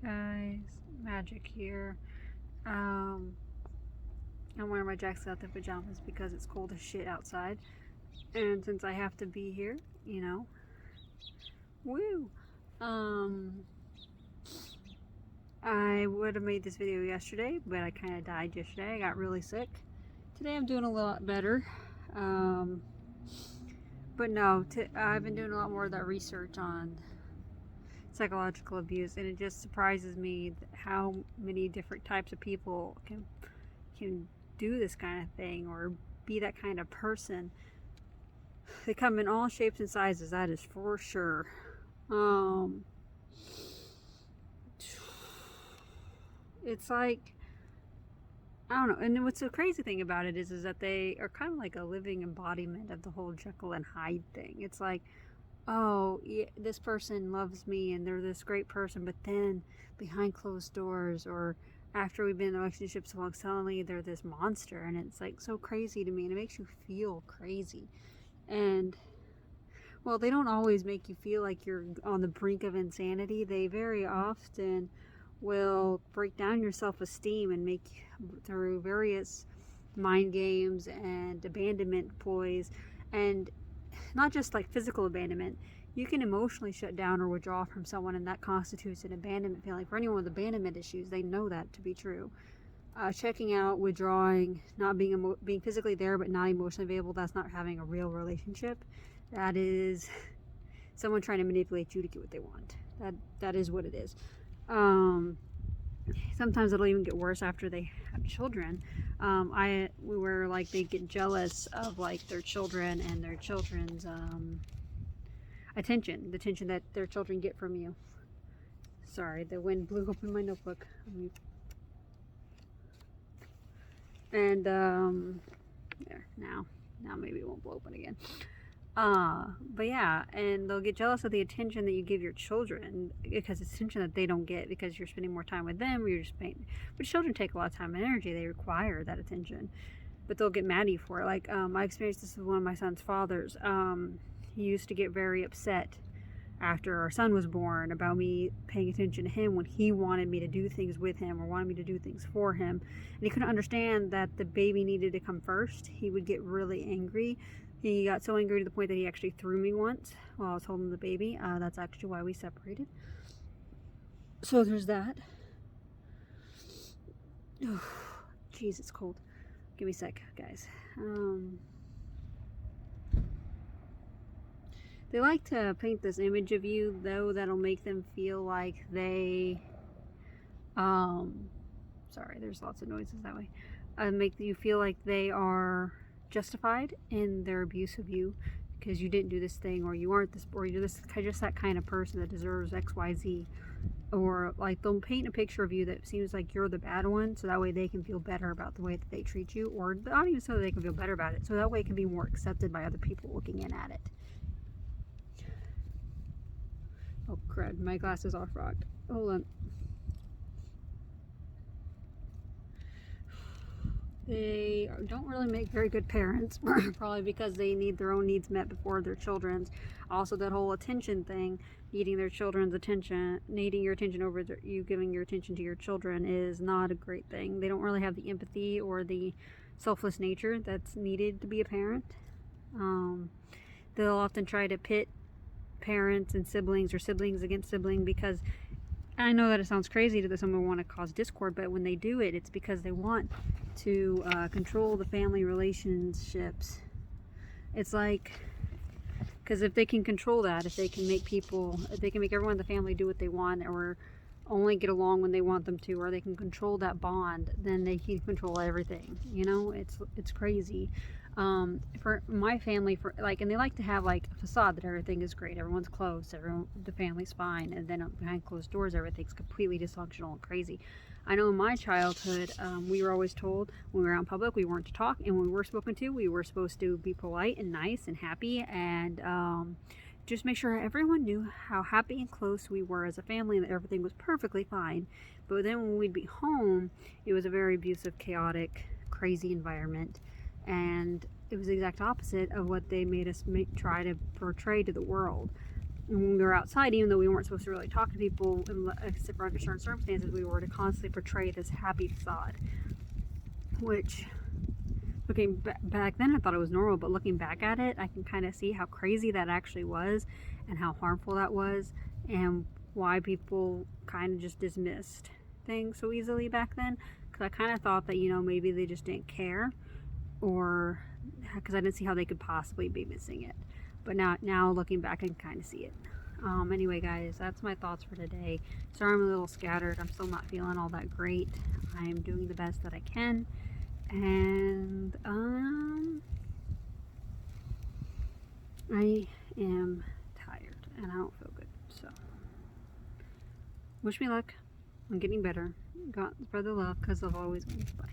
Guys, magic here. Um, I'm wearing my Jack's Outfit pajamas because it's cold as shit outside. And since I have to be here, woo! Um, I would have made this video yesterday, but I kind of died yesterday. I got really sick. Today I'm doing a lot better. Um, but no, I've been doing a lot more of that research on psychological abuse, and it just surprises me how many different types of people can do this kind of thing or be that kind of person. They come in all shapes and sizes, that is for sure. It's like, I don't know. And what's the crazy thing about it is that they are kind of like a living embodiment of the whole Jekyll and Hyde thing. It's like, oh, yeah, this person loves me and they're this great person, but then behind closed doors or after we've been in a relationship so long, suddenly they're this monster. And it's like so crazy to me, and it makes you feel crazy. And well, they don't always make you feel like you're on the brink of insanity. They very often will break down your self-esteem and make, through various mind games and abandonment ploys, and not just like physical abandonment. You can emotionally shut down or withdraw from someone, and that constitutes an abandonment feeling. For anyone with abandonment issues, they know that to be true. Checking out, withdrawing, not being physically there but not emotionally available, that's not having a real relationship. That is someone trying to manipulate you to get what they want. That is what it is. Sometimes it'll even get worse after they have children. Where like they get jealous of like their children and their children's attention, the attention that their children get from you. Sorry, the wind blew open my notebook. And there, now maybe it won't blow open again. But yeah, and they'll get jealous of the attention that you give your children because it's attention that they don't get because you're spending more time with them, or you're just paying. But children take a lot of time and energy; they require that attention. But they'll get mad at you for it. Like I experienced this with one of my son's fathers. He used to get very upset after our son was born about me paying attention to him when he wanted me to do things with him or wanted me to do things for him, and he couldn't understand that the baby needed to come first. He would get really angry. He got so angry to the point that he actually threw me once while I was holding the baby. That's actually why we separated. So there's that. Jeez, it's cold. Give me a sec, guys. They like to paint this image of you, though, that'll make them feel like they, sorry, there's lots of noises that way. Make you feel like they are justified in their abuse of you because you didn't do this thing, or you aren't this, or you're just that kind of person that deserves XYZ. Or like they'll paint a picture of you that seems like you're the bad one, so that way they can feel better about the way that they treat you, or not even so that they can feel better about it, so that way it can be more accepted by other people looking in at it. Oh crud, my glasses are fogged. Hold on. They don't really make very good parents, probably because they need their own needs met before their children's. Also, that whole attention thing, needing their children's attention, needing your attention over you giving your attention to your children, is not a great thing. They don't really have the empathy or the selfless nature that's needed to be a parent. They'll often try to pit parents and siblings, or siblings against sibling, because I know that it sounds crazy to someone want to cause discord, but when they do it, it's because they want to control the family relationships. It's like, because if they can control that, if they can make everyone in the family do what they want, or only get along when they want them to, or they can control that bond, then they can control everything. It's crazy. For my family, and they like to have like a facade that everything is great, everyone's close, the family's fine, and then behind closed doors everything's completely dysfunctional and crazy. I know in my childhood, we were always told when we were out in public we weren't to talk, and when we were spoken to, we were supposed to be polite and nice and happy, and just make sure everyone knew how happy and close we were as a family, and that everything was perfectly fine. But then when we'd be home, it was a very abusive, chaotic, crazy environment. And it was the exact opposite of what they made us try to portray to the world. when we were outside, even though we weren't supposed to really talk to people except for under certain circumstances, we were to constantly portray this happy facade, which looking back then I thought it was normal, but looking back at it, I can kind of see how crazy that actually was and how harmful that was, and why people kind of just dismissed things so easily back then, because I kind of thought that, you know, maybe they just didn't care, or because I didn't see how they could possibly be missing it. But now looking back, I can kind of see it. Anyway, guys, that's my thoughts for today. Sorry I'm a little scattered. I'm still not feeling all that great. I am doing the best that I can. And I am tired and I don't feel good. So wish me luck. I'm getting better. God, spread the love, because I've always wins. Bye.